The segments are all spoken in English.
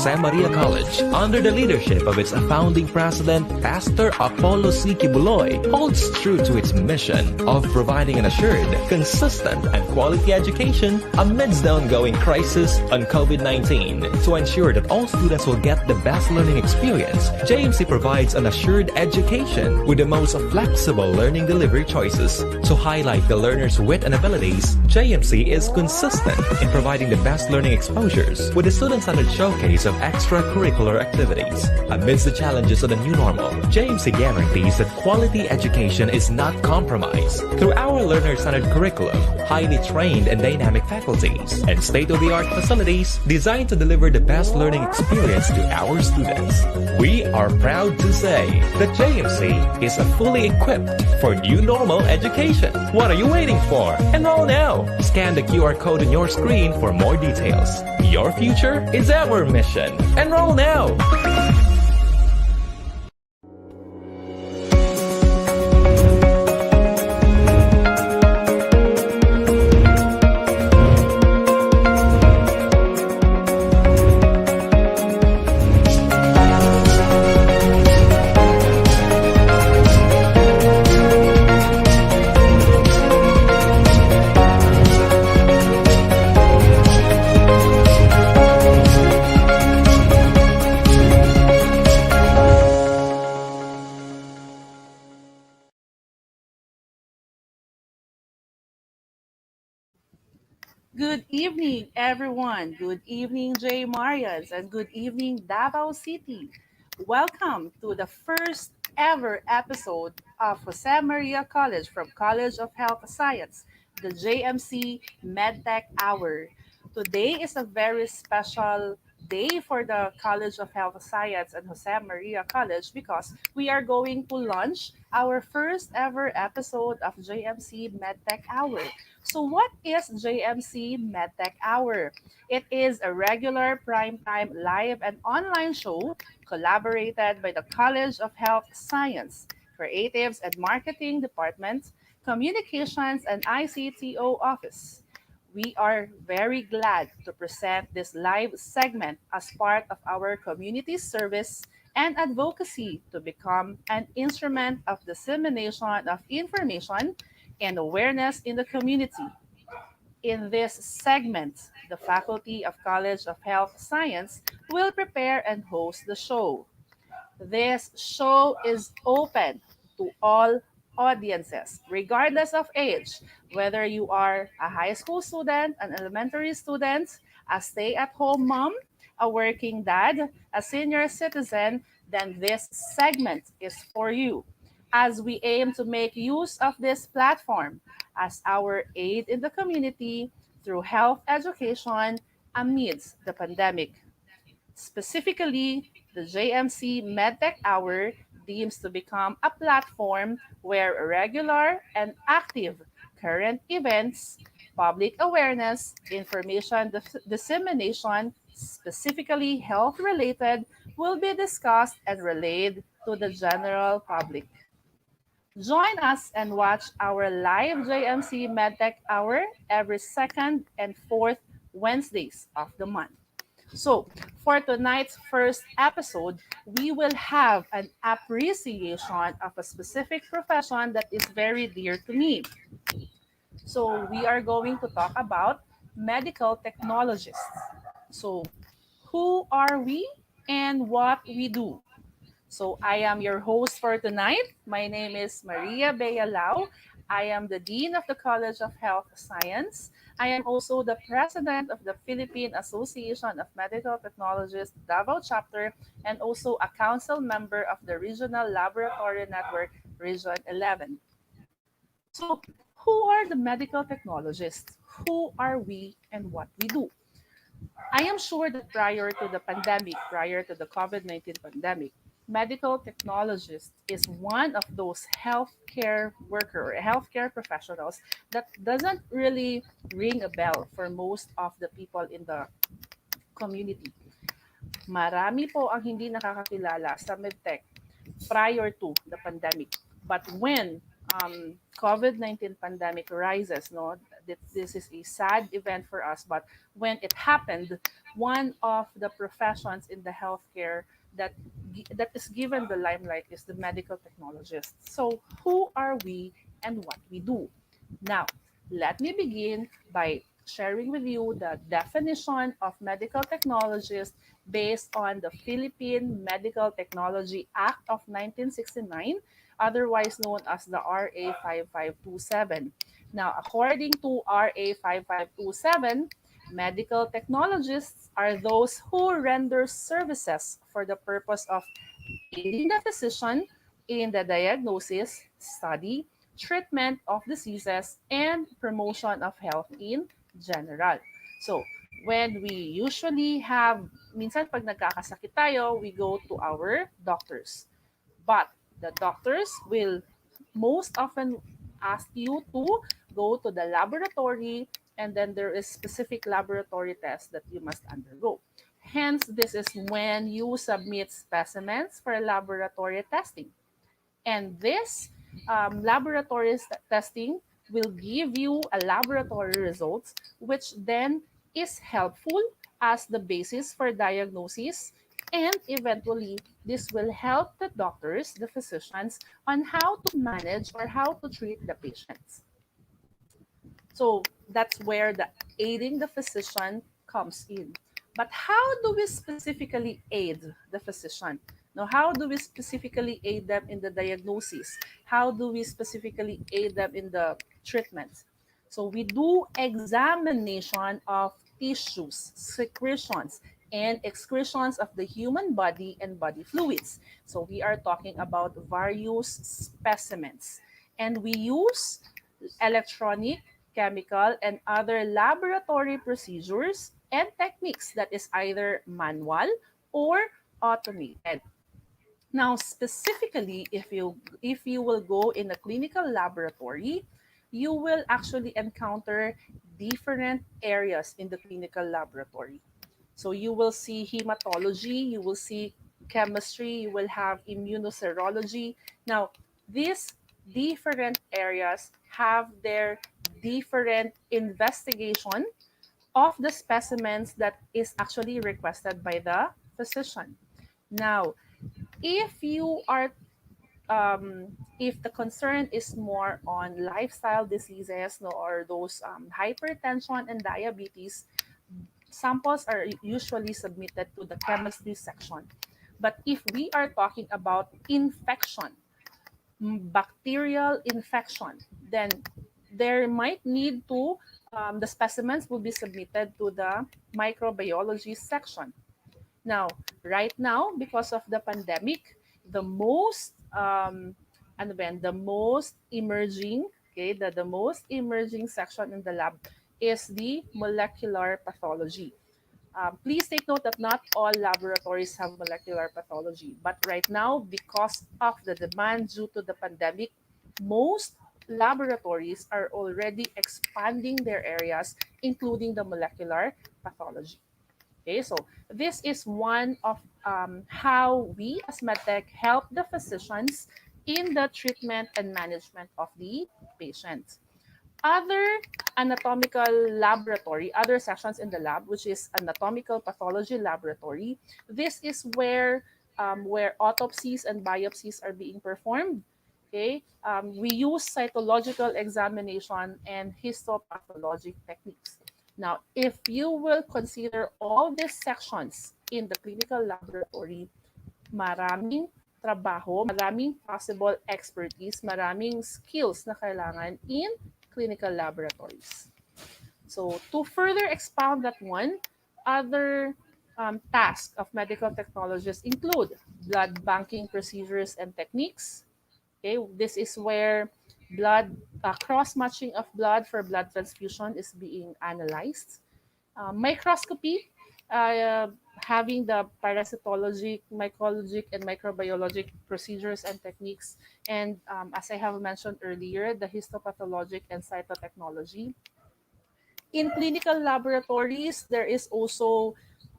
Jose Maria College, under the leadership of its founding president, Pastor Apollo C. Kibuloy, holds true to its mission of providing an assured, consistent, and quality education amidst the ongoing crisis on COVID-19. To ensure that all students will get the best learning experience, JMC provides an assured education with the most flexible learning delivery choices. To highlight the learner's wit and abilities, JMC is consistent in providing the best learning exposures with a student-centered showcase of extracurricular activities. Amidst the challenges of the new normal, JMC guarantees that quality education is not compromised through our learner-centered curriculum, highly trained and dynamic faculties, and state-of-the-art facilities designed to deliver the best learning experience to our students. We are proud to say that JMC is fully equipped for new normal education. What are you waiting for? Enroll now! Scan the QR code on your screen for more details. Your future is our mission. Enroll now! Good evening, everyone. Good evening, J. Marias, and good evening, Davao City. Welcome to the first ever episode of Jose Maria College from College of Health Science, the JMC MedTech HOUR. Today is a very special day for the College of Health Science and Jose Maria College because we are going to launch our first ever episode of JMC MedTech HOUR. So what is JMC MedTech HOUR? It is a regular primetime live and online show collaborated by the College of Health Science, Creatives and Marketing Department, Communications and ICTO Office. We are very glad to present this live segment as part of our community service and advocacy to become an instrument of dissemination of information and awareness in the community. In this segment, the Faculty of College of Health Science will prepare and host the show. This show is open to all audiences, regardless of age, whether you are a high school student, an elementary student, a stay at home mom, a working dad, a senior citizen, then this segment is for you. As we aim to make use of this platform as our aid in the community through health education amidst the pandemic. Specifically, the JMC MedTech Hour deems to become a platform where regular and active current events, public awareness, information dissemination, specifically health related, will be discussed and relayed to the general public. Join us and watch our live JMC MedTech Hour every second and fourth Wednesdays of the month. So, for tonight's first episode, we will have an appreciation of a specific profession that is very dear to me. So, we are going to talk about medical technologists. So, who are we and what we do? So, I am your host for tonight. My name is Maria Bea C. I am the Dean of the College of Health Science. I am also the President of the Philippine Association of Medical Technologists Davao Chapter and also a council member of the Regional Laboratory Network Region 11. So, who are the medical technologists? Who are we and what we do? I am sure that prior to the pandemic, prior to the COVID-19 pandemic, medical technologist is one of those healthcare worker or healthcare professionals that doesn't really ring a bell for most of the people in the community. Marami po ang hindi nakakakilala sa medtech prior to the pandemic. But when COVID-19 pandemic rises, no, This is a sad event for us, but when it happened, one of the professions in the healthcare that that is given the limelight is the medical technologist. So, who are we and what we do? Now, let me begin by sharing with you the definition of medical technologist based on the Philippine Medical Technology Act of 1969, otherwise known as the RA 5527. Now, according to RA 5527, medical technologists are those who render services for the purpose of aiding the physician in the diagnosis, study, treatment of diseases, and promotion of health in general. So, when we usually have, minsan pag nagkakasakit tayo, we go to our doctors. But the doctors will most often ask you to go to the laboratory, and then there is specific laboratory tests that you must undergo. Hence, this is when you submit specimens for laboratory testing. And this testing will give you a laboratory results, which then is helpful as the basis for diagnosis. And eventually, this will help the doctors, the physicians, on how to manage or how to treat the patients. So that's where the aiding the physician comes in. But how do we specifically aid the physician? Now, how do we specifically aid them in the diagnosis? How do we specifically aid them in the treatments? So we do examination of tissues, secretions, and excretions of the human body and body fluids. So we are talking about various specimens. And we use electronic, chemical, and other laboratory procedures and techniques that is either manual or automated. Now, specifically, if you will go in a clinical laboratory, you will actually encounter different areas in the clinical laboratory. So you will see hematology, you will see chemistry, you will have immunoserology. Now, these different areas have their different investigation of the specimens that is actually requested by the physician. Now, if you are if the concern is more on lifestyle diseases, no, or those hypertension and diabetes, samples are usually submitted to the chemistry section. But if we are talking about infection, bacterial infection, then there might need to, the specimens will be submitted to the microbiology section. Now, right now, because of the pandemic, the most the most emerging, okay, the most emerging section in the lab is the molecular pathology. Please take note that not all laboratories have molecular pathology, but right now, because of the demand due to the pandemic, most laboratories are already expanding their areas, including the molecular pathology. Okay, so this is one of how we as MedTech help the physicians in the treatment and management of the patient. Other anatomical laboratory, other sections in the lab, which is anatomical pathology laboratory, this is where autopsies and biopsies are being performed. Okay, we use cytological examination and histopathologic techniques. Now, if you will consider all these sections in the clinical laboratory, maraming trabaho, maraming possible expertise, maraming skills na kailangan in clinical laboratories. So to further expound that one, other tasks of medical technologists include blood banking procedures and techniques. Okay, this is where blood cross-matching of blood for blood transfusion is being analyzed. Microscopy, uh, having the parasitologic, mycologic, and microbiologic procedures and techniques. And as I have mentioned earlier, the histopathologic and cytotechnology. In clinical laboratories, there is also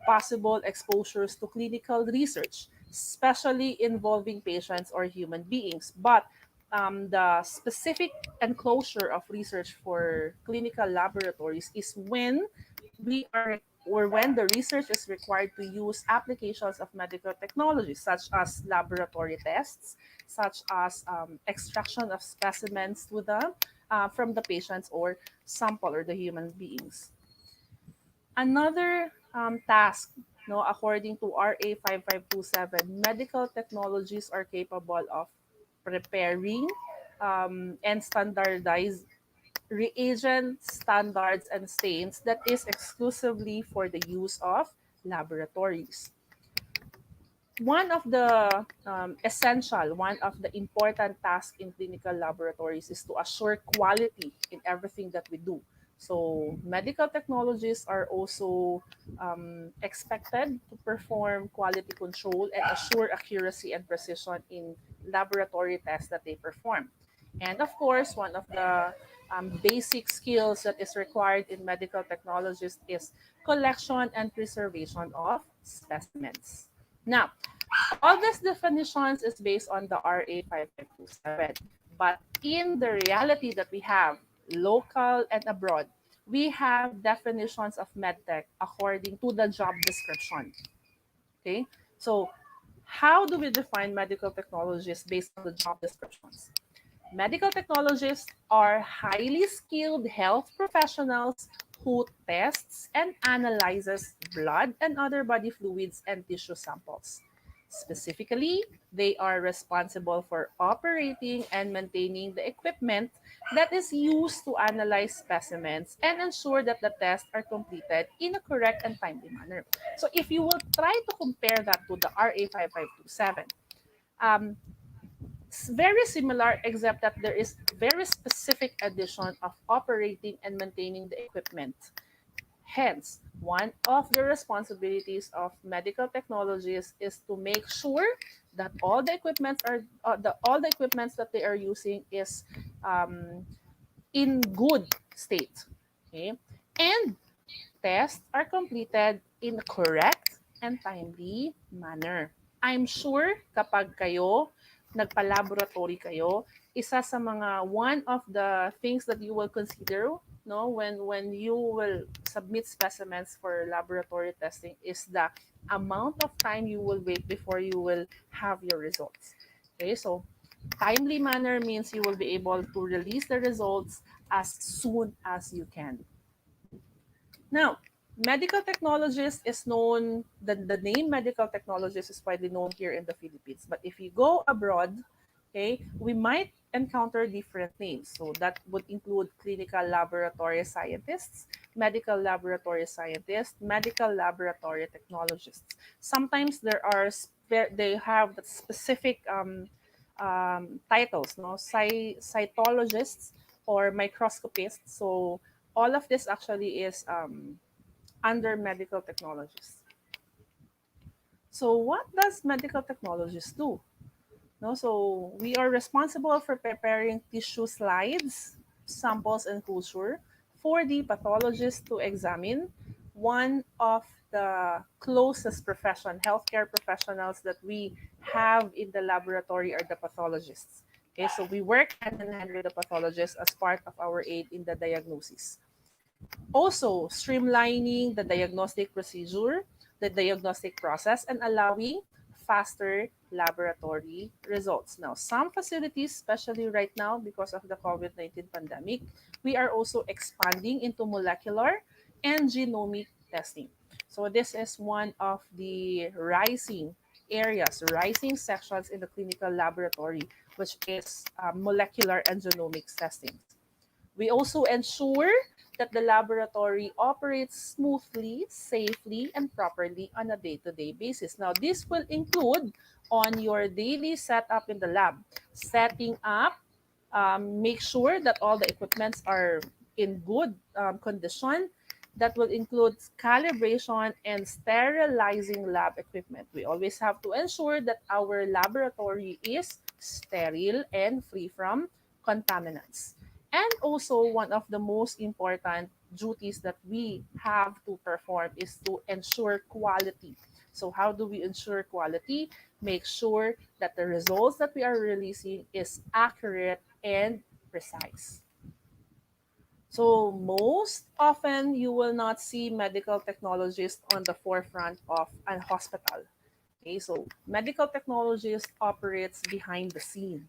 possible exposures to clinical research, especially involving patients or human beings. But the specific enclosure of research for clinical laboratories is when we are or when the research is required to use applications of medical technology such as laboratory tests, such as extraction of specimens to the from the patients or sample or the human beings. Another task, no, according to RA 5527, medical technologies are capable of preparing and standardize reagent standards and stains that is exclusively for the use of laboratories. One of the important tasks in clinical laboratories is to assure quality in everything that we do. So medical technologists are also expected to perform quality control and assure accuracy and precision in laboratory tests that they perform. And of course, one of the basic skills that is required in medical technologists is collection and preservation of specimens. Now, all these definitions is based on the RA 5527. But in the reality that we have, local and abroad, we have definitions of medtech according to the job description. Okay? So, how do we define medical technologists based on the job descriptions? Medical technologists are highly skilled health professionals who tests and analyzes blood and other body fluids and tissue samples. Specifically, they are responsible for operating and maintaining the equipment that is used to analyze specimens and ensure that the tests are completed in a correct and timely manner. So if you will try to compare that to the RA 5527, um, very similar except that there is very specific addition of operating and maintaining the equipment. Hence, one of the responsibilities of medical technologists is to make sure that all the equipments that they are using is um, in good state. Okay, and tests are completed in a correct and timely manner. I'm sure kapag kayo, nagpa-laboratory kayo, isa sa mga one of the things that you will consider no when you will submit specimens for laboratory testing is the amount of time you will wait before you will have your results. Okay, so timely manner means you will be able to release the results as soon as you can. Now, medical technologist is known, the name medical technologist is widely known here in the Philippines. But if you go abroad, okay, we might encounter different names. So that would include clinical laboratory scientists, medical laboratory scientists, medical laboratory technologists. Sometimes they have the specific titles, no, cytologists or microscopists. So all of this actually is under medical technologists. So what does medical technologists do? No, so we are responsible for preparing tissue slides, samples, and culture for the pathologist to examine. One of the closest healthcare professionals that we have in the laboratory are the pathologists. Okay, so we work hand in hand with the pathologists as part of our aid in the diagnosis. Also, streamlining the diagnostic procedure, the diagnostic process, and allowing faster laboratory results. Now, some facilities, especially right now because of the COVID-19 pandemic, we are also expanding into molecular and genomic testing. So this is one of the rising sections in the clinical laboratory, which is molecular and genomics testing. We also ensure that the laboratory operates smoothly, safely, and properly on a day-to-day basis. Now, this will include on your daily setup in the lab, setting up, make sure that all the equipments are in good condition. That will include calibration and sterilizing lab equipment. We always have to ensure that our laboratory is sterile and free from contaminants. And also, one of the most important duties that we have to perform is to ensure quality. So how do we ensure quality? Make sure that the results that we are releasing is accurate and precise. So most often you will not see medical technologists on the forefront of a hospital. Okay, so medical technologist operates behind the scene.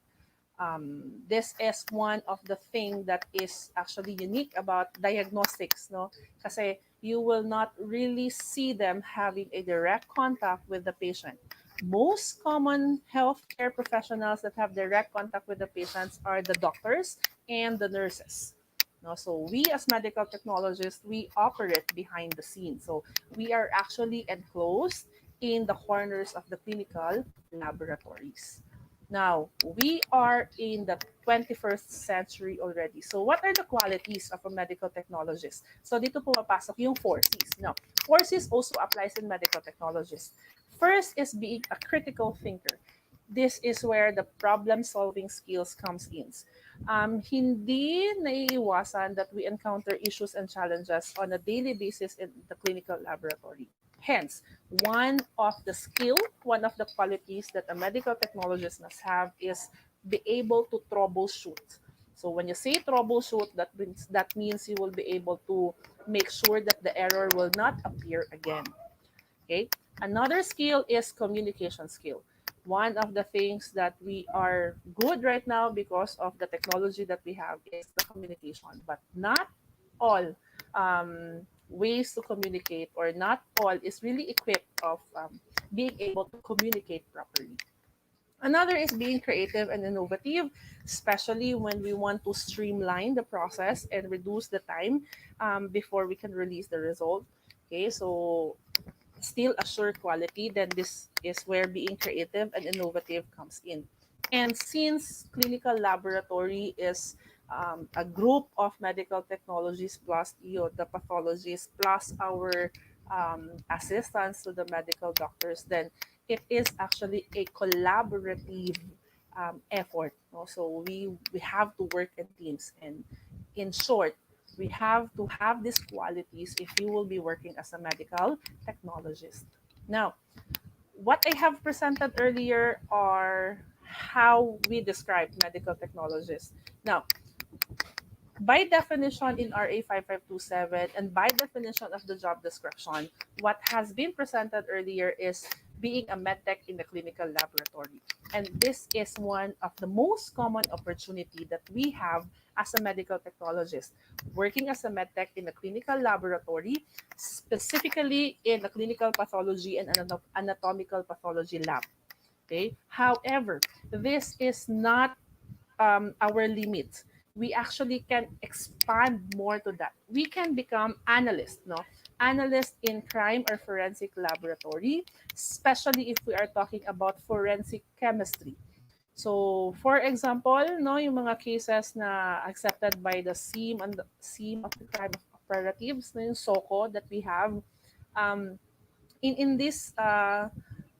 This is one of the thing that is actually unique about diagnostics, no? Kasi you will not really see them having a direct contact with the patient. Most common healthcare professionals that have direct contact with the patients are the doctors and the nurses. No, so we as medical technologists, we operate behind the scenes. So we are actually enclosed in the corners of the clinical laboratories. Now, we are in the 21st century already. So what are the qualities of a medical technologist? So dito pumapasok yung 4Cs. Now, 4Cs also applies in medical technologists. First is being a critical thinker. This is where the problem-solving skills comes in. Hindi naiiwasan that we encounter issues and challenges on a daily basis in the clinical laboratory. Hence, one of the qualities that a medical technologist must have is be able to troubleshoot. So when you say troubleshoot, that means you will be able to make sure that the error will not appear again. Okay. Another skill is communication skill. One of the things that we are good right now because of the technology that we have is the communication, but not all ways to communicate or not all is really equipped of being able to communicate properly. Another is being creative and innovative, especially when we want to streamline the process and reduce the time before we can release the result. Okay, so still assure quality, then this is where being creative and innovative comes in. And since clinical laboratory is a group of medical technologies plus the pathologists plus our assistants to the medical doctors, then it is actually a collaborative effort. No? So we have to work in teams. And in short, we have to have these qualities if you will be working as a medical technologist. Now, what I have presented earlier are how we describe medical technologists. Now, by definition in RA 5527 and by definition of the job description, what has been presented earlier is being a medtech in the clinical laboratory. And this is one of the most common opportunity that we have as a medical technologist, working as a medtech in the clinical laboratory, specifically in the clinical pathology and anatomical pathology lab. Okay. However, this is not our limits. We actually can expand more to that. We can become analysts, no? Analyst in crime or forensic laboratory, especially if we are talking about forensic chemistry. So, for example, no, yung mga cases na accepted by the scene and the scene of the crime operatives, no, yung SOCO that we have, um, in this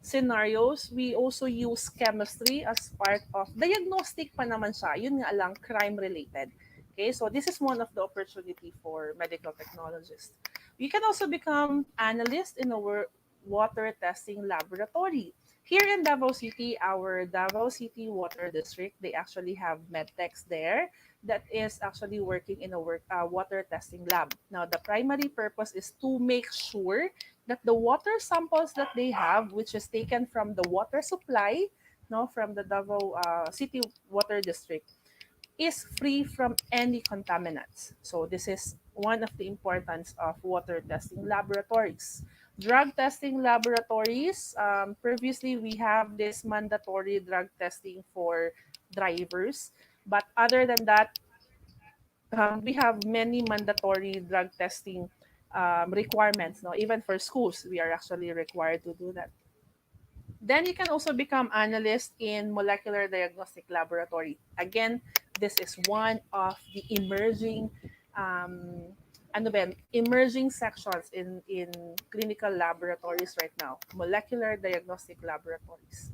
scenarios, we also use chemistry as part of diagnostic pa naman siya. Yun nga lang, crime-related. Okay, so this is one of the opportunity for medical technologists. You can also become analyst in our water testing laboratory. Here in Davao City, our Davao City Water District, they actually have medtechs there that is actually working in a water testing lab. Now, the primary purpose is to make sure that the water samples that they have, which is taken from the water supply, no, from the Davao City Water District, is free from any contaminants. So this is one of the importance of water testing laboratories. Drug testing laboratories, previously we have this mandatory drug testing for drivers, but other than that, we have many mandatory drug testing requirements. No, even for schools, we are actually required to do that. Then you can also become analyst in molecular diagnostic laboratory. Again, this is one of the emerging emerging sections in clinical laboratories right now, molecular diagnostic laboratories.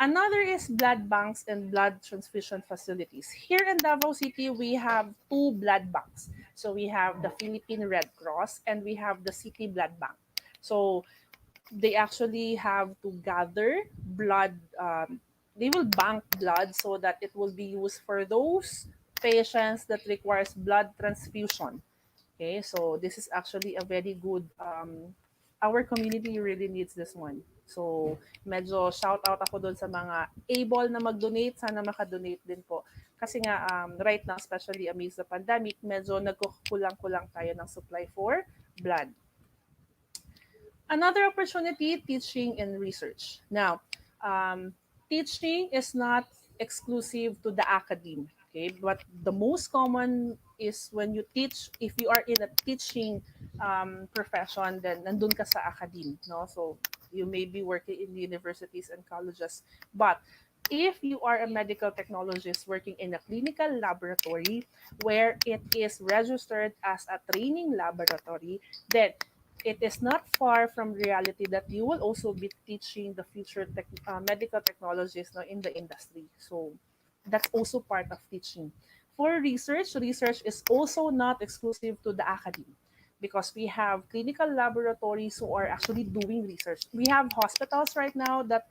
Another is blood banks and blood transfusion facilities. Here in Davao City, we have two blood banks. So we have the Philippine Red Cross and we have the City Blood Bank. So They actually have to gather blood. They will bank blood so that it will be used for those patients that requires blood transfusion. Okay, so this is actually a very good. Our community really needs this one. So medyo shout out ako doon sa mga able na mag-donate. Sana maka-donate din po. Kasi nga right now, especially amidst the pandemic, medyo nagkukulang-kulang tayo ng supply for blood. Another opportunity, teaching and research. Now, teaching is not exclusive to the academe, okay? But the most common is when you teach, if you are in a teaching profession, then nandun ka sa academe, no? So you may be working in universities and colleges. But if you are a medical technologist working in a clinical laboratory where it is registered as a training laboratory, then it is not far from reality that you will also be teaching the future medical technologists, no, in the industry. So that's also part of teaching. For research, research is also not exclusive to the academy because we have clinical laboratories who are actually doing research. We have hospitals right now that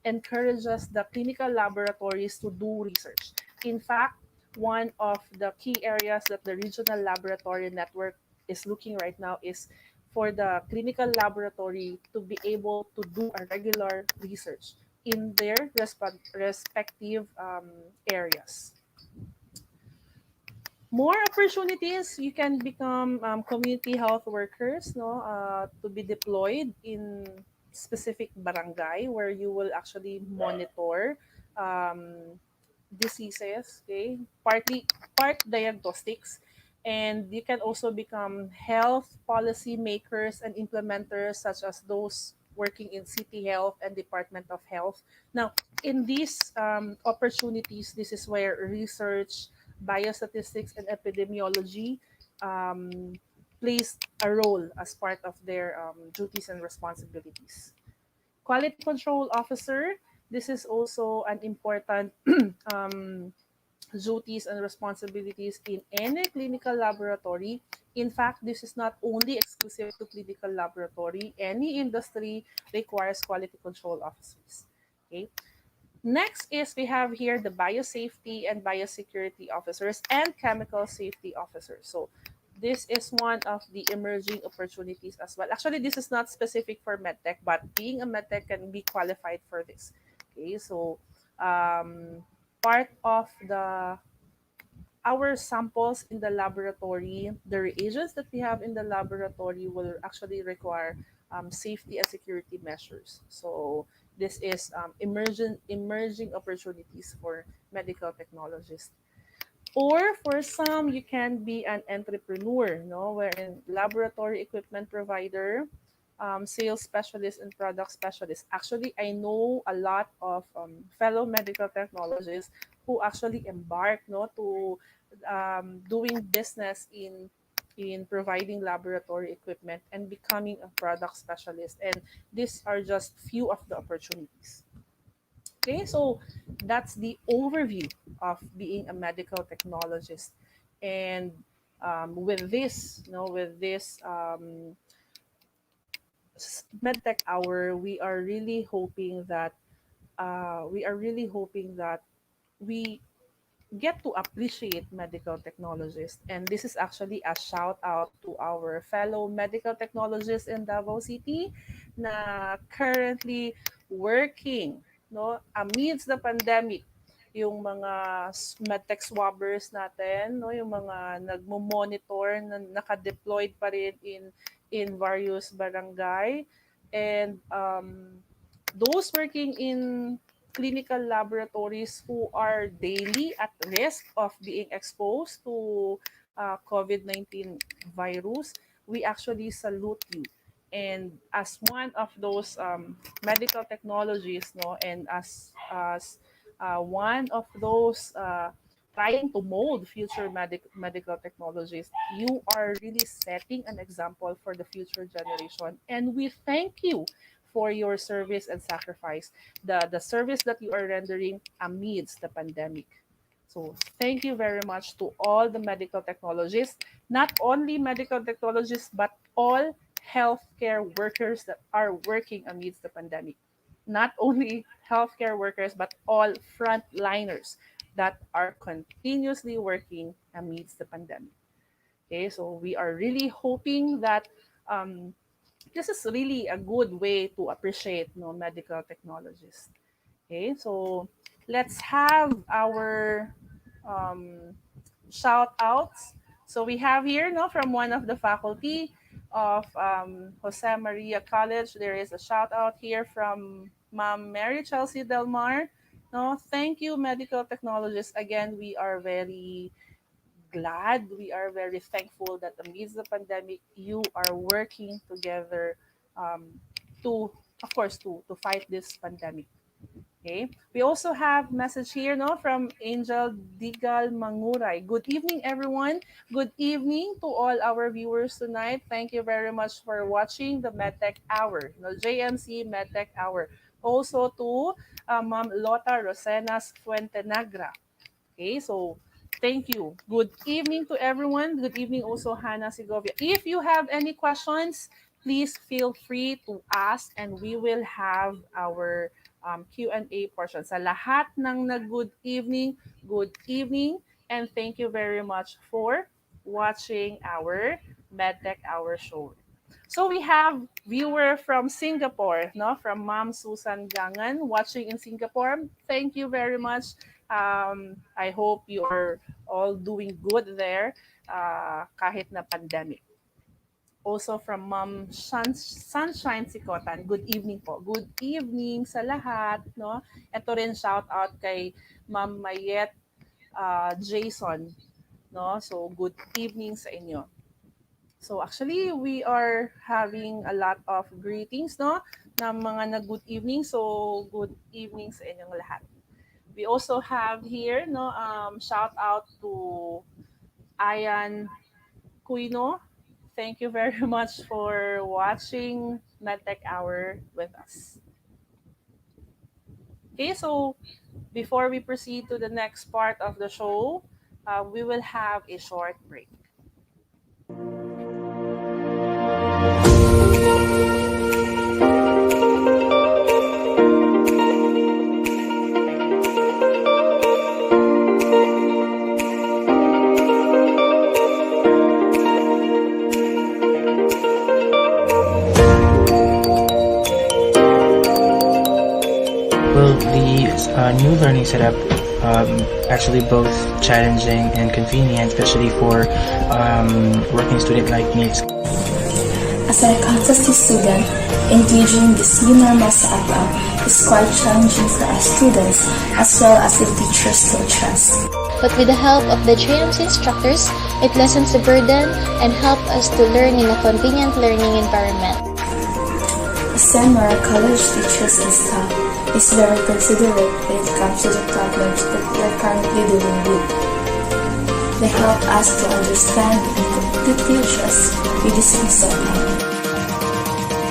encourages the clinical laboratories to do research. In fact, one of the key areas that the regional laboratory network is looking right now is for the clinical laboratory to be able to do a regular research in their respective areas. More opportunities, you can become community health workers, no, to be deployed in specific barangay where you will actually monitor um, diseases, okay, part diagnostics, and you can also become health policy makers and implementers such as those working in city health and department of health. Now in these opportunities, this is where research, biostatistics, and epidemiology um, plays a role as part of their duties and responsibilities. Quality control officer, this is also an important um, duties and responsibilities in any clinical laboratory. In fact, this is not only exclusive to clinical laboratory. Any industry requires quality control officers. Okay. Next is we have here the biosafety and biosecurity officers and chemical safety officers. So this is one of the emerging opportunities as well. Actually, this is not specific for medtech, but being a medtech can be qualified for this. Okay, so part of the our samples in the laboratory, the reagents that we have in the laboratory will actually require safety and security measures. So this is emerging opportunities for medical technologists. Or for some, you can be an entrepreneur, no, wherein laboratory equipment provider, sales specialist, and product specialist. Actually, I know a lot of fellow medical technologists who actually embark, no, to doing business in providing laboratory equipment and becoming a product specialist. And these are just few of the opportunities. Okay, so that's the overview of being a medical technologist. And with this, with this MedTech Hour, we are really hoping that we get to appreciate medical technologists. And this is actually a shout out to our fellow medical technologists in Davao City na currently working, no, amidst the pandemic. Yung mga medtech swabbers natin, no, yung mga nagmo-monitor na naka-deployed pa rin in various barangay, and those working in clinical laboratories who are daily at risk of being exposed to COVID-19 virus, we actually salute you. And as one of those medical technologies, no, and as one of those trying to mold future medical technologies, you are really setting an example for the future generation. And we thank you for your service and sacrifice, the service that you are rendering amidst the pandemic. So thank you very much to all the medical technologists, not only medical technologists, but all healthcare workers that are working amidst the pandemic. Not only healthcare workers, but all frontliners that are continuously working amidst the pandemic. Okay, so we are really hoping that um, this is really a good way to appreciate medical technologists. Okay, so let's have our um, shout outs. So we have here from one of the faculty of Jose Maria College. There is a shout out here from Ma'am Mary Chelsea Del Mar. No, thank you, medical technologists. Again, we are very glad, we are very thankful that amidst the pandemic, you are working together um, to, of course, to fight this pandemic. Okay. We also have message here from Angel Digal Manguray. Good evening, everyone. Good evening to all our viewers tonight. Thank you very much for watching the MedTech Hour, JMC MedTech Hour. Also to Ma'am Lota Rosenas Fuentenagra. Okay, so thank you. Good evening to everyone. Good evening also, Hannah Segovia. If you have any questions, please feel free to ask and we will have our Q&A portion. Sa lahat ng good evening, and thank you very much for watching our MedTech Hour show. So we have viewer from Singapore, from Ma'am Susan Gangan, watching in Singapore. Thank you very much. I hope you are all doing good there kahit na pandemic. Also from Ma'am Sunshine Sikotan, good evening po. Good evening sa lahat. Ito rin shout out kay Ma'am Mayet Jason. So good evening sa inyo. So actually, we are having a lot of greetings, na mga good evening. So good evening sa inyong lahat. We also have here, shout out to Ayan Cuino. Thank you very much for watching MedTech Hour with us. Okay, so before we proceed to the next part of the show, we will have a short break. Well, the new learning setup actually both challenging and convenient, especially for working student like me. As an accountancy student, engaging this new normal setup is quite challenging for us students as well as the teachers to trust. But with the help of the JMC instructors, it lessens the burden and help us to learn in a convenient learning environment. Maria College teachers and staff is very considerate when it comes to the problems that we are currently dealing with. They help us to understand and completely adjust with this new setup.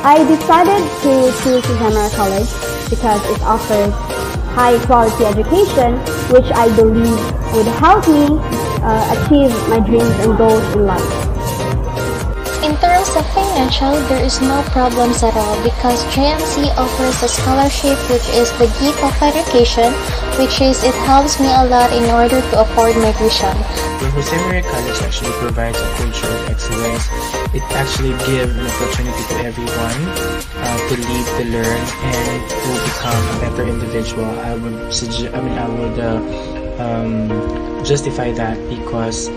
I decided to choose Maria College because it offers high quality education, which I believe would help me achieve my dreams and goals in life. In terms of financial, there is no problems at all because JMC offers a scholarship which is the gift of education, which is it helps me a lot in order to afford my tuition. The Jose Maria College actually provides a culture of excellence. It actually gives an opportunity to everyone to lead, to learn, and to become a better individual. I would justify that because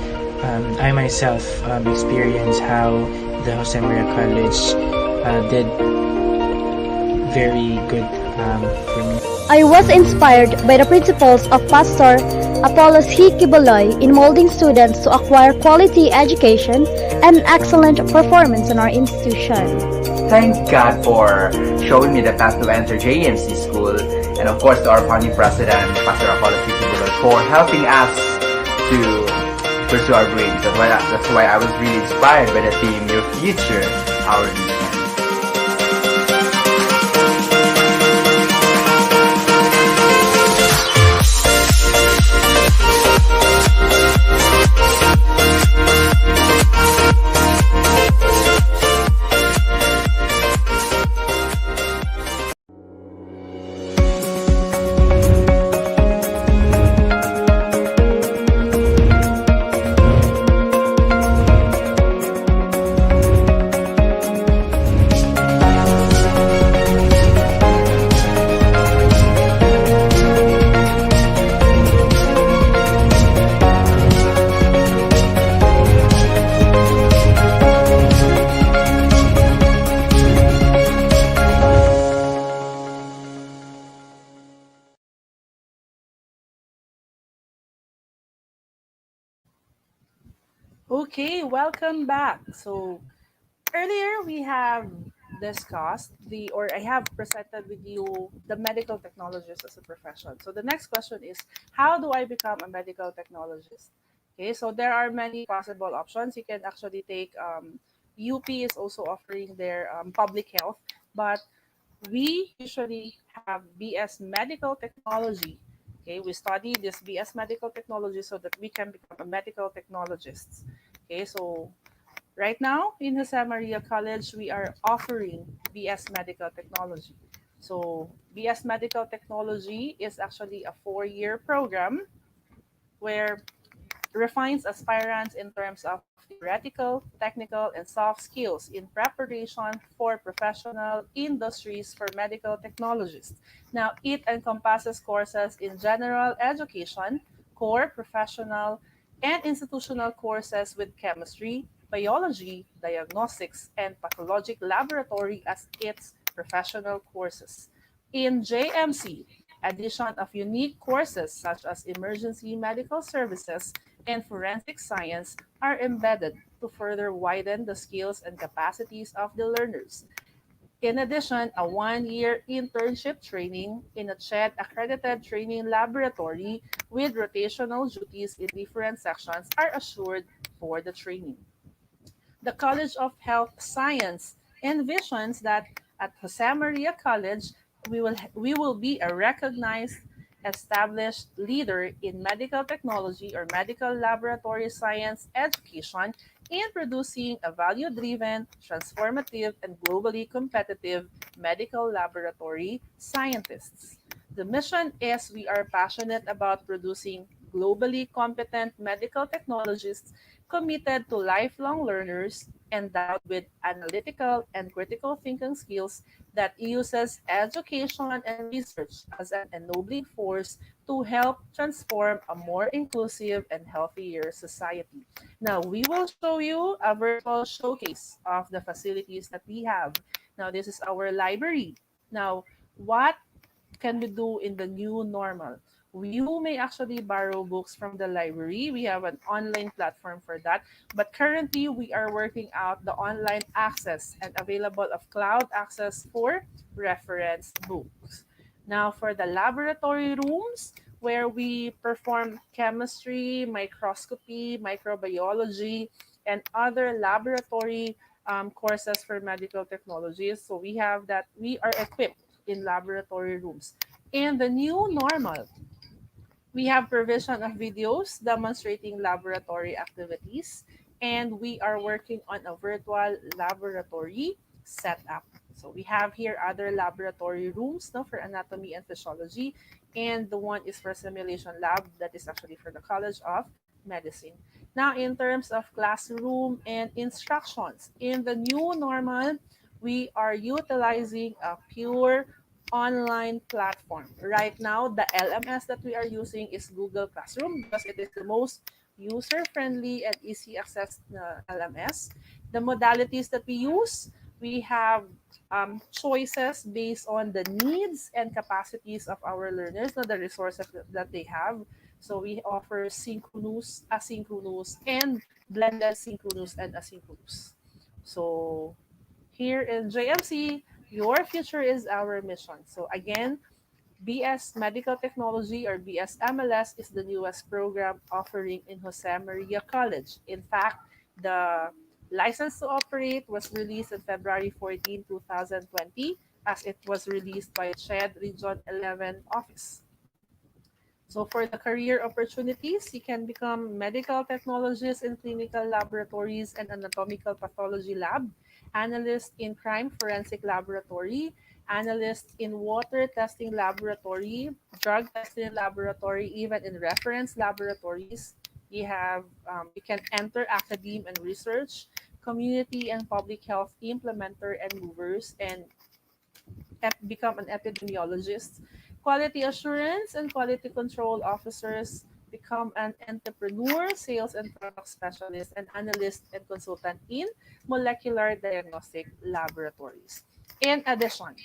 I myself experienced how the Jose Maria College did very good for me. I was inspired by the principles of Pastor Apollos Hikibuloy in molding students to acquire quality education and excellent performance in our institution. Thank God for showing me the path to enter JMC school, and of course to our founding president, Pastor Apollos Hikibuloy, for helping us to pursue our dreams. That's why I was really inspired by the theme, Your Future, Our Mission. Okay, welcome back. So earlier we have discussed or I have presented with you the medical technologist as a profession. So the next question is, how do I become a medical technologist? Okay, so there are many possible options. You can actually take UP is also offering their public health, but we usually have BS Medical Technology. Okay, we study this BS Medical Technology so that we can become a medical technologists. Okay, so right now in Jose Maria College, we are offering BS Medical Technology. So BS Medical Technology is actually a 4-year program where refines aspirants in terms of theoretical, technical, and soft skills in preparation for professional industries for medical technologists. Now, it encompasses courses in general education, core, professional, and institutional courses with chemistry, biology, diagnostics, and pathologic laboratory as its professional courses. In JMC, addition of unique courses such as emergency medical services and forensic science are embedded to further widen the skills and capacities of the learners. In addition, a 1-year internship training in a CHED accredited training laboratory with rotational duties in different sections are assured for the training. The College of Health Science envisions that at Jose Maria College, we will be a recognized, established leader in medical technology or medical laboratory science education in producing a value-driven, transformative, and globally competitive medical laboratory scientists. The mission is we are passionate about producing globally competent medical technologists committed to lifelong learners, endowed with analytical and critical thinking skills that uses education and research as an ennobling force to help transform a more inclusive and healthier society. Now, we will show you a virtual showcase of the facilities that we have. Now, this is our library. Now, what can we do in the new normal? You may actually borrow books from the library. We have an online platform for that. But currently, we are working out the online access and available of cloud access for reference books. Now, for the laboratory rooms, where we perform chemistry, microscopy, microbiology, and other laboratory courses for medical technologies. So we have that, we are equipped in laboratory rooms. In the new normal, we have provision of videos demonstrating laboratory activities, and we are working on a virtual laboratory setup. So we have here other laboratory rooms, no, for anatomy and physiology, and the one is for simulation lab that is actually for the College of Medicine. Now, in terms of classroom and instructions, in the new normal, we are utilizing a pure online platform. Right now, the LMS that we are using is Google Classroom because it is the most user-friendly and easy access LMS. The modalities that we use, we have choices based on the needs and capacities of our learners, not the resources that they have. So we offer synchronous, asynchronous, and blended synchronous and asynchronous. So here in JMC, your future is our mission. So again, BS Medical Technology or BS MLS is the newest program offering in Jose Maria College. In fact, the license to operate was released on February 14, 2020, as it was released by CHED Region 11 office. So for the career opportunities, you can become medical technologist in clinical laboratories and anatomical pathology lab, analyst in crime forensic laboratory, analyst in water testing laboratory, drug testing laboratory, even in reference laboratories. You can enter academe and research, community and public health implementer and movers, and become an epidemiologist. Quality assurance and quality control officers become an entrepreneur, sales and product specialist, and analyst and consultant in molecular diagnostic laboratories. In addition,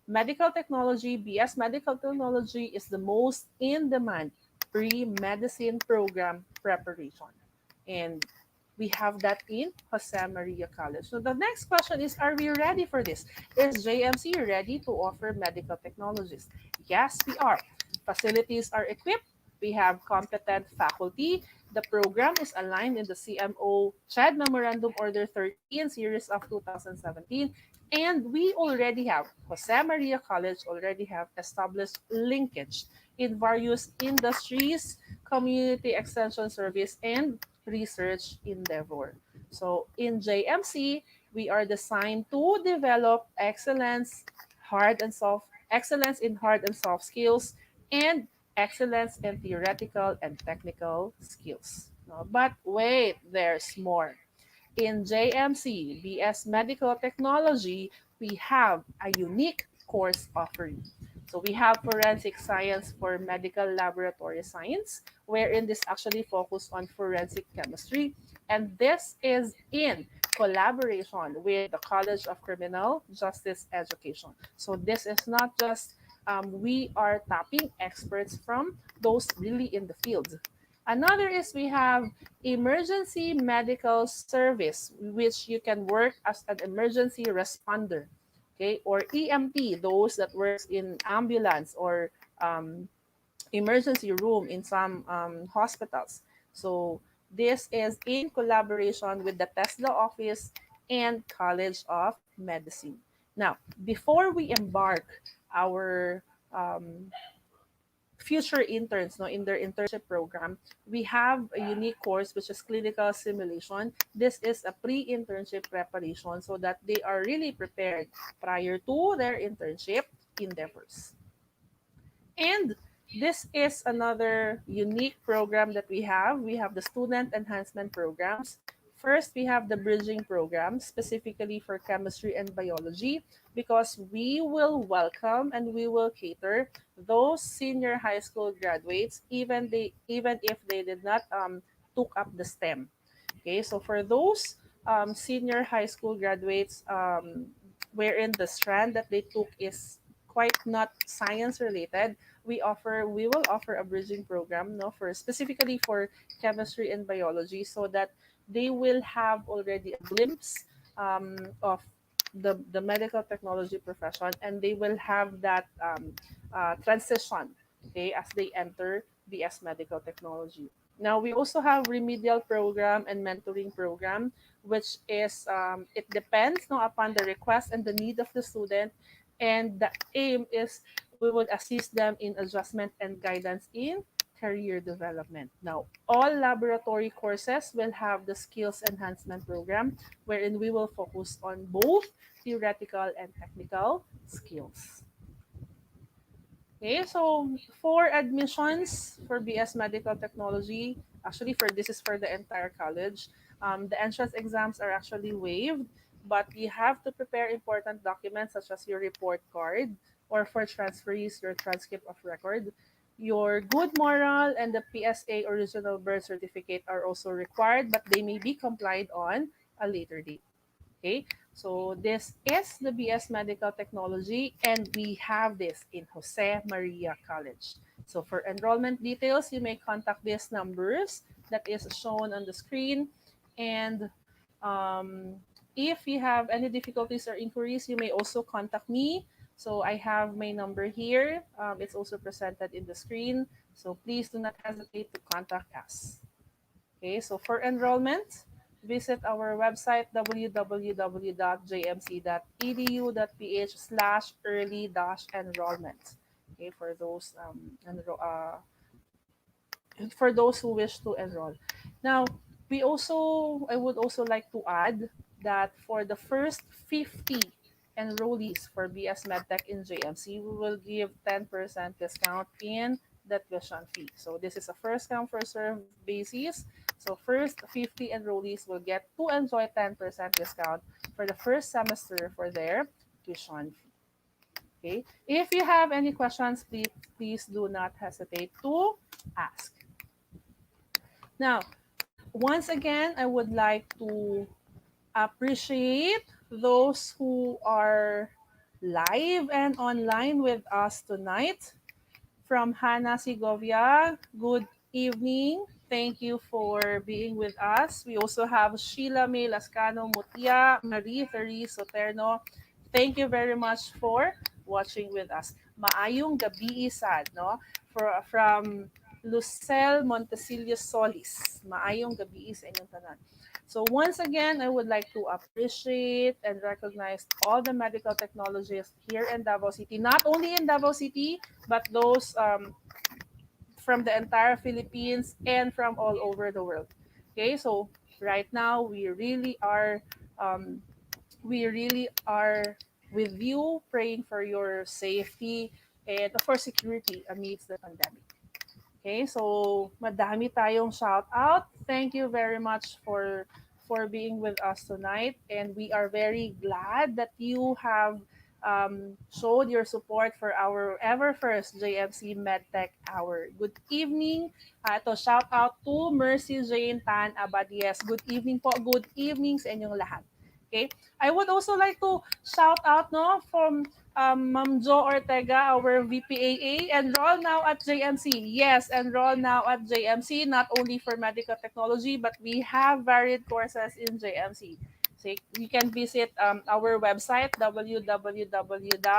medical technology, BS Medical Technology is the most in demand pre medicine program preparation. And We have that in Jose Maria College. So the next question is, are we ready for this? Is JMC ready to offer medical technologies? Yes, we are. Facilities are equipped. We have competent faculty. The program is aligned in the CMO CHED Memorandum Order 13 series of 2017. And we already have, Jose Maria College already have established linkage in various industries, community extension service, and research endeavor. So in JMC, we are designed to develop excellence in hard and soft skills, and excellence in theoretical and technical skills. No, but wait, there's more. In JMC BS Medical Technology, we have a unique course offering. So we have forensic science for medical laboratory science, wherein this actually focused on forensic chemistry. And this is in collaboration with the College of Criminal Justice Education. So this is not just we are tapping experts from those really in the field. Another is we have emergency medical service, which you can work as an emergency responder, okay, or EMT, those that works in ambulance or um, emergency room in some hospitals. So this is in collaboration with the TESDA office and College of Medicine. Now, before we embark our future interns, no, in their internship program, we have a unique course which is clinical simulation. This is a pre-internship preparation so that they are really prepared prior to their internship endeavors. And this is another unique program that we have. We have the student enhancement programs. First, we have the bridging program specifically for chemistry and biology, because we will welcome and we will cater those senior high school graduates even if they did not took up the STEM. Okay, so for those senior high school graduates, wherein the strand that they took is quite not science related, we will offer a bridging program, no, for specifically for chemistry and biology, so that they will have already a glimpse of the medical technology profession, and they will have that transition, okay, as they enter BS medical technology. Now we also have remedial program and mentoring program, which is it depends, no, upon the request and the need of the student, and the aim is we would assist them in adjustment and guidance in career development. Now, all laboratory courses will have the skills enhancement program, wherein we will focus on both theoretical and technical skills. Okay, so for admissions for BS Medical Technology, actually for this is for the entire college. The entrance exams are actually waived, but you have to prepare important documents such as your report card, or for transferees, your transcript of record. Your good moral and the PSA original birth certificate are also required, but they may be complied on a later date. Okay, so this is the BS Medical Technology, and we have this in Jose Maria College. So for enrollment details, you may contact these numbers that is shown on the screen. And um, if you have any difficulties or inquiries, you may also contact me. So I have my number here. It's also presented in the screen. So please do not hesitate to contact us. Okay, so for enrollment, visit our website www.jmc.edu.ph/early-enrollment. Okay, for those who wish to enroll. Now, I would also like to add that for the first 50 enrollees for BS MedTech in JMC, we will give 10% discount in the tuition fee. So this is a first come first serve basis. So first 50 enrollees will get to enjoy 10% discount for the first semester for their tuition fee. Okay. If you have any questions, please do not hesitate to ask. Now, once again, I would like to appreciate those who are live and online with us tonight. From Hannah Segovia, good evening. Thank you for being with us. We also have Sheila May Lascano Mutia, Marie Therese Soterno. Thank you very much for watching with us. Maayong gabi sad, no? From Lucel Montecillo Solis. Maayong gabi sa inyong tanan. So once again, I would like to appreciate and recognize all the medical technologists here in Davao City, not only in Davao City, but those from the entire Philippines and from all over the world. Okay, so right now um, we really are with you, praying for your safety and of course security amidst the pandemic. Okay, so madami tayong shout out. Thank you very much for being with us tonight, and we are very glad that you have showed your support for our ever first JMC MedTech Hour. Good evening. Ito, shout out to Mercy Jane Tan Abadies. Good evening po. Good evening sa inyong lahat. Okay. I would also like to shout out no from Ma'am Jo Ortega, our VPAA. Enroll now at JMC. Yes, enroll now at JMC, not only for medical technology, but we have varied courses in JMC. So you can visit our website, www.jmc.edu.ph.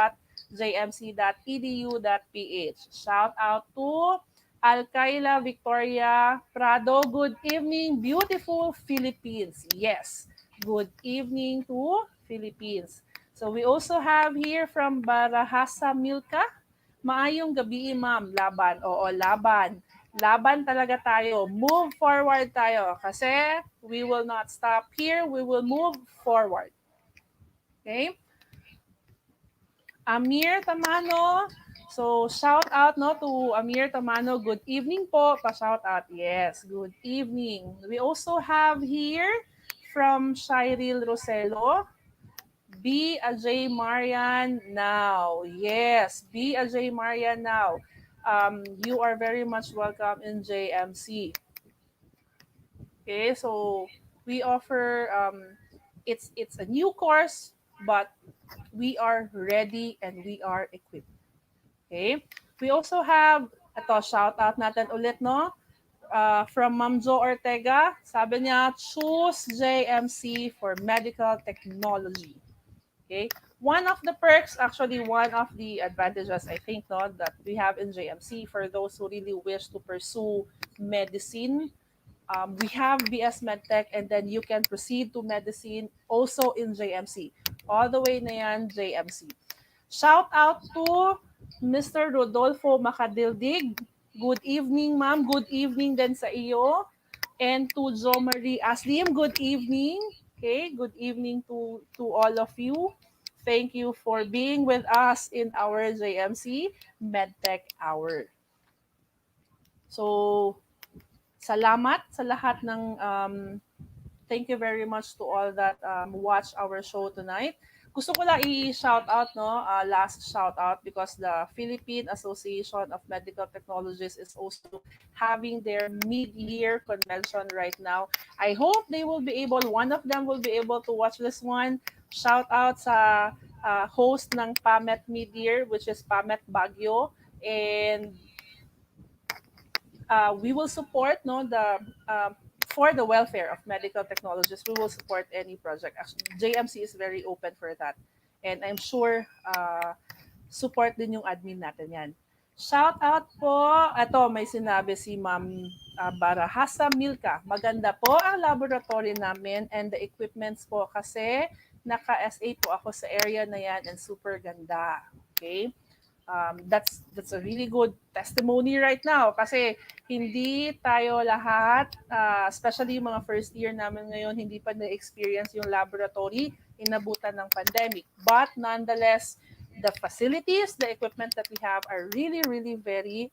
Shout out to Alkaila Victoria Prado. Good evening, beautiful Philippines. Yes, good evening to Philippines. So we also have here from Barahasa Milka. Maayong gabi, ma'am. Laban. Oo, laban. Laban talaga tayo. Move forward tayo. Kasi we will not stop here. We will move forward. Okay? Amir Tamano. So, shout out no to Amir Tamano. Good evening po. Pa-shout out. Yes, good evening. We also have here from Shiril Roselo. Be a J Marian now. Yes, be a J Marian now. You are very much welcome in JMC. Okay, so we offer it's a new course, but we are ready and we are equipped. Okay? We also have ito shout out natin ulit no from Ma'am Jo Ortega. Sabi niya choose JMC for medical technology. Okay. One of the perks, actually, one of the advantages, I think, no, that we have in JMC for those who really wish to pursue medicine, we have BS MedTech, and then you can proceed to medicine also in JMC. All the way na yan, JMC. Shout out to Mr. Rodolfo Macadildig. Good evening, ma'am. Good evening din sa iyo. And to Jo Marie Aslim, good evening. Okay, good evening to all of you. Thank you for being with us in our JMC MedTech Hour. So, salamat sa lahat ng thank you very much to all that watch our show tonight. Gusto ko lang i-shout out, no, last shout out because the Philippine Association of Medical Technologists is also having their mid-year convention right now. I hope they will be able, one of them will be able to watch this one. Shout out sa host ng PAMET mid-year, which is PAMET Baguio. And we will support no the for the welfare of medical technologists. We will support any project. Actually, JMC is very open for that, and I'm sure support din yung admin natin yan. Shout out po. Ito, may sinabi si Ma'am Barahasa Milka. Maganda po ang laboratory namin and the equipments po kasi naka-SA po ako sa area na yan and super ganda. Okay? That's a really good testimony right now kasi hindi tayo lahat, especially yung mga first year namin ngayon, hindi pa na-experience yung laboratory inabutan ng pandemic. But nonetheless, the facilities, the equipment that we have are really, really very,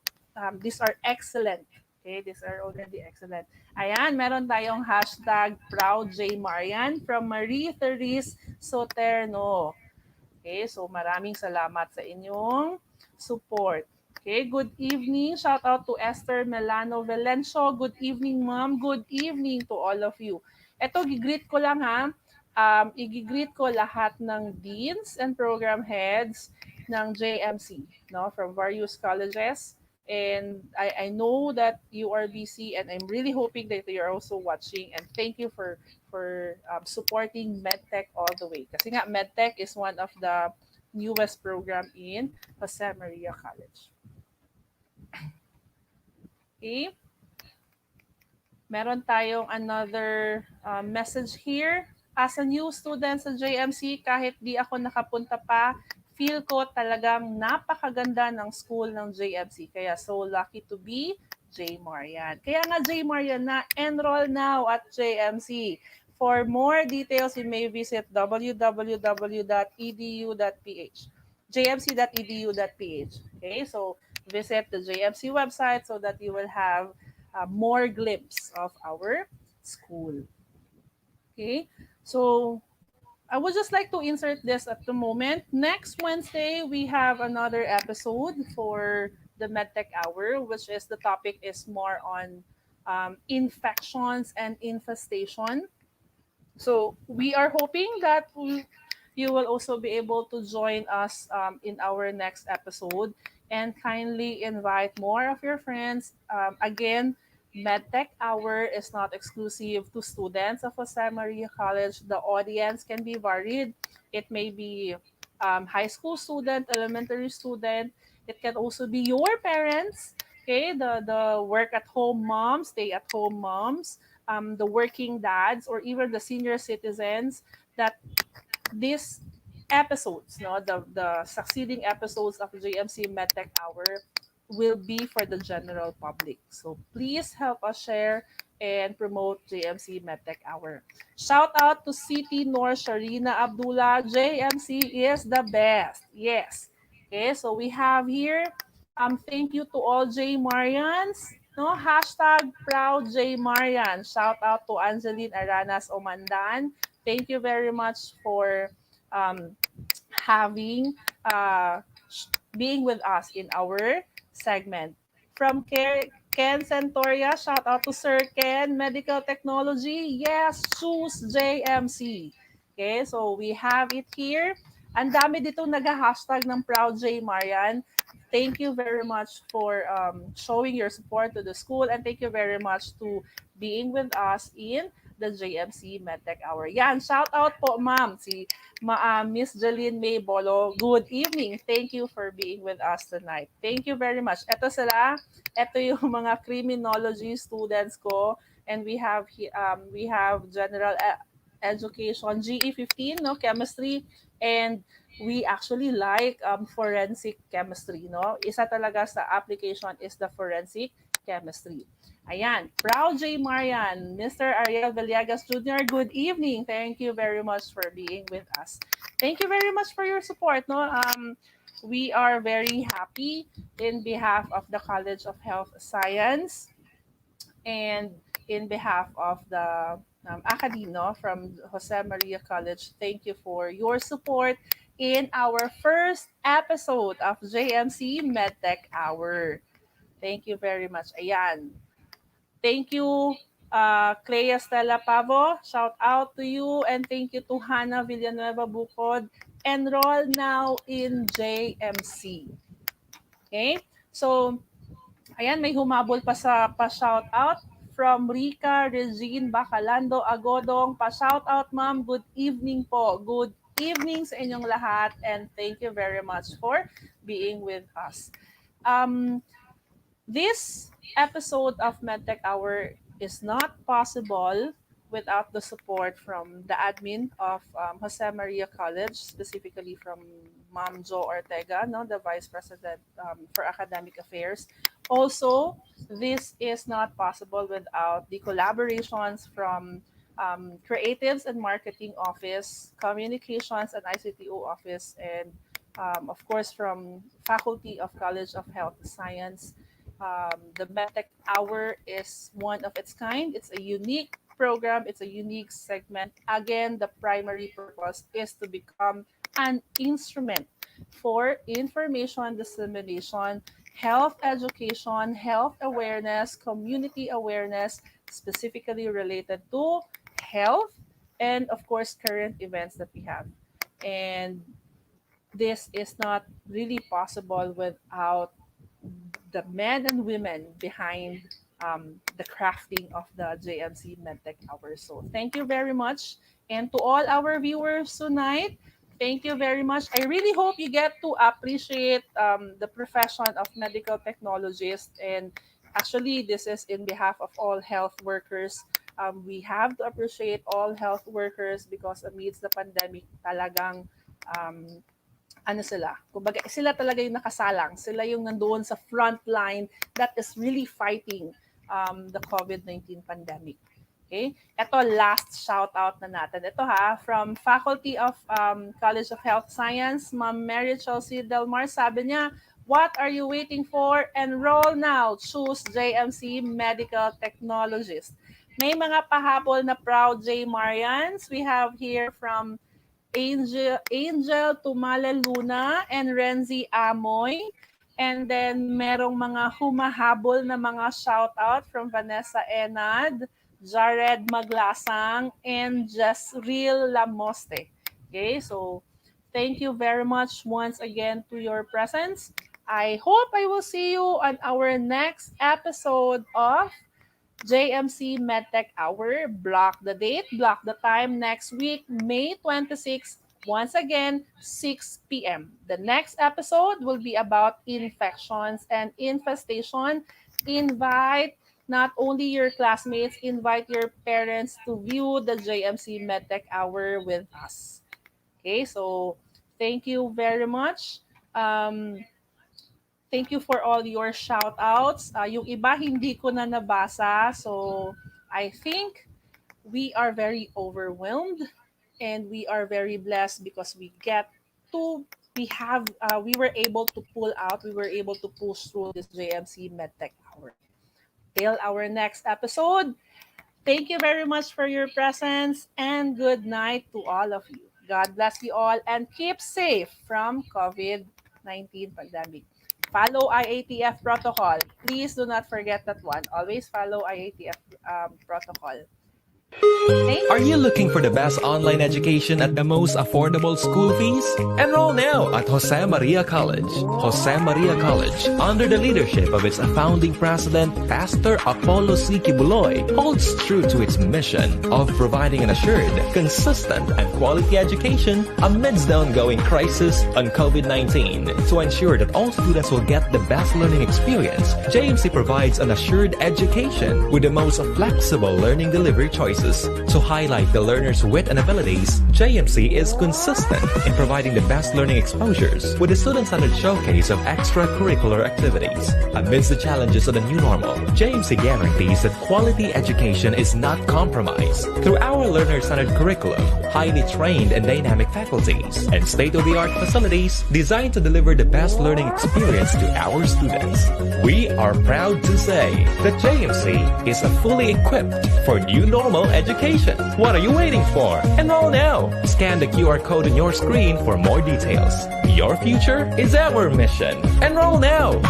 these are excellent. Okay, these are already excellent. Ayan, meron tayong hashtag ProudJMarian from Marie Therese Soterno. Okay, so maraming salamat sa inyong support. Okay, good evening. Shout out to Esther Melano Valencio. Good evening, ma'am. Good evening to all of you. Ito, gigreet ko lang ha. I-greet ko lahat ng deans and program heads ng JMC, no, from various colleges. And I know that you are busy, and I'm really hoping that you're also watching. And thank you for supporting MedTech all the way. Kasi nga, MedTech is one of the newest program in Jose Maria College. Okay? Meron tayong another message here. As a new student sa JMC, kahit di ako nakapunta pa, feel ko talagang napakaganda ng school ng JMC. Kaya so lucky to be J. Marian. Kaya nga J. Marian, na enroll now at JMC. For more details, you may visit www.edu.ph, jmc.edu.ph. Okay, so visit the JMC website so that you will have more glimpse of our school. Okay, so I would just like to insert this at the moment. Next Wednesday, we have another episode for the MedTech Hour, which is the topic is more on infections and infestation. So we are hoping that you will also be able to join us in our next episode, and kindly invite more of your friends. Again, MedTech Hour is not exclusive to students of Jose Maria College. The audience can be varied. It may be high school student, elementary student. It can also be your parents, okay? The work at home moms, stay at home moms, the working dads, or even the senior citizens, that these episodes, no, the succeeding episodes of JMC MedTech Hour will be for the general public. So please help us share and promote JMC MedTech Hour. Shout out to City Nor Sharina Abdullah. JMC is the best. Yes. Okay, so we have here, thank you to all J Marians. No, hashtag proud J Marian. Shout out to Angeline Aranas Omandan. Thank you very much for um, having being with us in our segment. From Ken Santoria, shout out to Sir Ken. Medical Technology, yes, choose JMC. Okay, so we have it here. Ang dami dito nag-hashtag ng Proud J Marian. Thank you very much for showing your support to the school, and thank you very much to being with us in the JMC MedTech Hour. Yan, shout out po ma'am, si Miss Jeline May Bolo. Good evening. Thank you for being with us tonight. Thank you very much. Ito sila, ito yung mga criminology students ko, and we have general education GE15, no, chemistry, and we actually like forensic chemistry, no? Isa talaga sa application is the forensic chemistry. Ayan, Proud J. Marian, Mr. Ariel Villegas Jr., good evening. Thank you very much for being with us. Thank you very much for your support, no? We are very happy in behalf of the College of Health Science and in behalf of the Acadino from Jose Maria College. Thank you for your support in our first episode of JMC MedTech Hour. Thank you very much. Ayan. Thank you, Clea Stella Pavo. Shout out to you. And thank you to Hannah Villanueva Bukod. Enroll now in JMC. Okay? So, ayan, may humabol pa sa pa-shout out from Rica Regine Bacalando Agodong. Pa-shout out, ma'am. Good evening po. Good evening sa inyong lahat, and thank you very much for being with us. This episode of MedTech Hour is not possible without the support from the admin of Jose Maria College, specifically from Ma'am Jo Ortega, no, the Vice President for Academic Affairs. Also, this is not possible without the collaborations from Creatives and Marketing Office, Communications and ICTO Office, and of course from Faculty of College of Health Science. The MedTech Hour is one of its kind. It's a unique program. It's a unique segment. Again, the primary purpose is to become an instrument for information dissemination, health education, health awareness, community awareness, specifically related to health, and of course, current events that we have. And this is not really possible without the men and women behind the crafting of the JMC MedTech HOUR. So thank you very much. And to all our viewers tonight, thank you very much. I really hope you get to appreciate the profession of medical technologists. And actually, this is in behalf of all health workers. We have to appreciate all health workers because amidst the pandemic, talagang ano sila, kumbaga sila talaga yung nakasalang, sila yung nandoon sa front line that is really fighting the COVID-19 pandemic. Okay? Ito, last shout out na natin. Ito from Faculty of College of Health Science, Ma'am Maria C Delmar, sabi niya, what are you waiting for? Enroll now. Choose JMC Medical Technologists. May mga pahabol na proud J Marians. We have here from Angel Tumale Luna and Renzi Amoy. And then merong mga humahabol na mga shout-out from Vanessa Enad, Jared Maglasang, and Jasril Lamoste. Okay, so thank you very much once again to your presence. I hope I will see you on our next episode of JMC MedTech HOUR. Block the date, block the time next week, May 26th, once again, 6 p.m. The next episode will be about infections and infestation. Invite not only your classmates, invite your parents to view the JMC MedTech HOUR with us. Okay, so thank you very much. Thank you for all your shout-outs. Yung iba hindi ko na nabasa. So I think we are very overwhelmed and we are very blessed because we were able to push through this JMC MedTech HOUR. Till our next episode, thank you very much for your presence and good night to all of you. God bless you all and keep safe from COVID-19 pandemic. Follow IATF protocol. Please do not forget that one. Always follow IATF protocol. Are you looking for the best online education at the most affordable school fees? Enroll now at Jose Maria College. Jose Maria College, under the leadership of its founding president, Pastor Apollo C. Kibuloy, holds true to its mission of providing an assured, consistent, and quality education amidst the ongoing crisis on COVID-19. To ensure that all students will get the best learning experience, JMC provides an assured education with the most flexible learning delivery choices. To highlight the learner's wit and abilities, JMC is consistent in providing the best learning exposures with a student-centered showcase of extracurricular activities. Amidst the challenges of the new normal, JMC guarantees that quality education is not compromised through our learner-centered curriculum, highly trained and dynamic faculties, and state-of-the-art facilities designed to deliver the best learning experience to our students. We are proud to say that JMC is fully equipped for new normal education. What are you waiting for? Enroll now. Scan the QR code on your screen for more details. Your future is our mission. Enroll now.